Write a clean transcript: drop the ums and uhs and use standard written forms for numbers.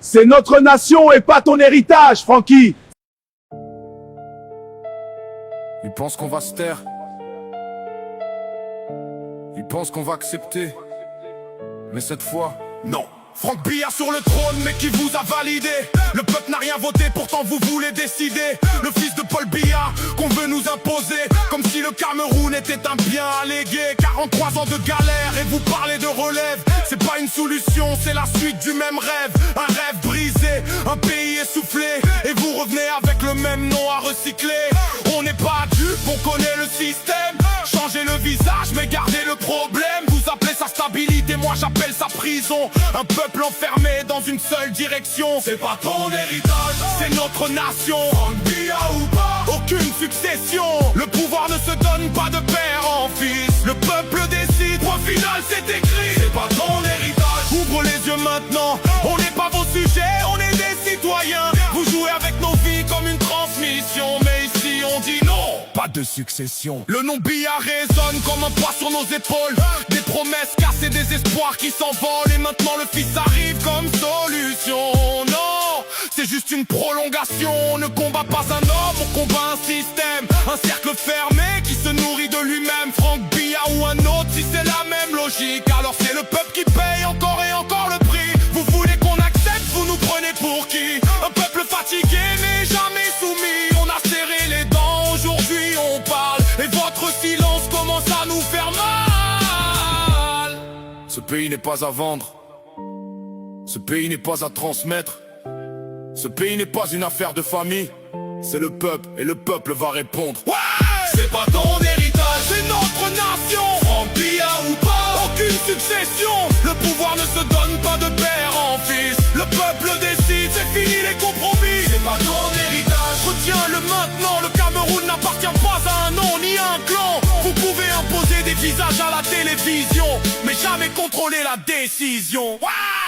C'est notre nation et pas ton héritage, Francky. Ils pensent qu'on va se taire. Ils pensent qu'on va accepter. Mais cette fois, non. Franck Biya sur le trône, mais qui vous a validé? Le peuple n'a rien voté, pourtant vous voulez décider. Le fils de Paul Biya, qu'on veut nous imposer. Comme si le Cameroun était un bien allégué. 43 ans de galère et vous parlez de relève. C'est pas une solution, c'est la suite du même rêve. Un rêve brisé, un pays essoufflé. Et vous revenez avec le même nom à recycler. On n'est pas dupes, on connaît le système. Changez le visage, mais gardez le problème. Vous appelez ça stabilité, moi j'appelle ça prison. Un peuple enfermé dans une seule direction. C'est pas ton héritage, c'est notre nation. Franck Biya ou pas, aucune succession. Le pouvoir ne se donne pas de père en fils. Le peuple décide, point final c'est écrit. C'est pas ton héritage, ouvre les yeux maintenant. On n'est pas vos sujets, on est des citoyens. Vous jouez avec nos vies comme une transmission. Mais ici on dit non, pas de succession. Le nom Biya résonne comme un poids sur nos épaules. Des promesses cassées, des espoirs qui s'envolent. Et maintenant le fils arrive comme solution. Non, c'est juste une prolongation. On ne combat pas un homme, on combat un système. Un cercle fermé qui se nourrit de lui-même. Franck Biya ou un autre, si c'est la même logique, alors c'est le peuple qui paye encore et encore le prix. Vous voulez qu'on accepte, vous nous prenez pour qui? Un peuple fatigué mais jamais soumis. On a serré les dents, aujourd'hui on parle. Et votre silence commence à nous faire mal. Ce pays n'est pas à vendre. Ce pays n'est pas à transmettre. Ce pays n'est pas une affaire de famille. C'est le peuple et le peuple va répondre. Ouais, c'est pas ton héritage, c'est notre nation. Franck Biya ou pas, aucune succession. Le pouvoir ne se donne pas de père en fils. Le peuple décide, c'est fini les compromis. C'est pas ton héritage, retiens-le maintenant. Le Cameroun n'appartient pas à un nom ni à un clan. Vous pouvez imposer des visages à la télévision, mais jamais contrôler la décision. Ouais.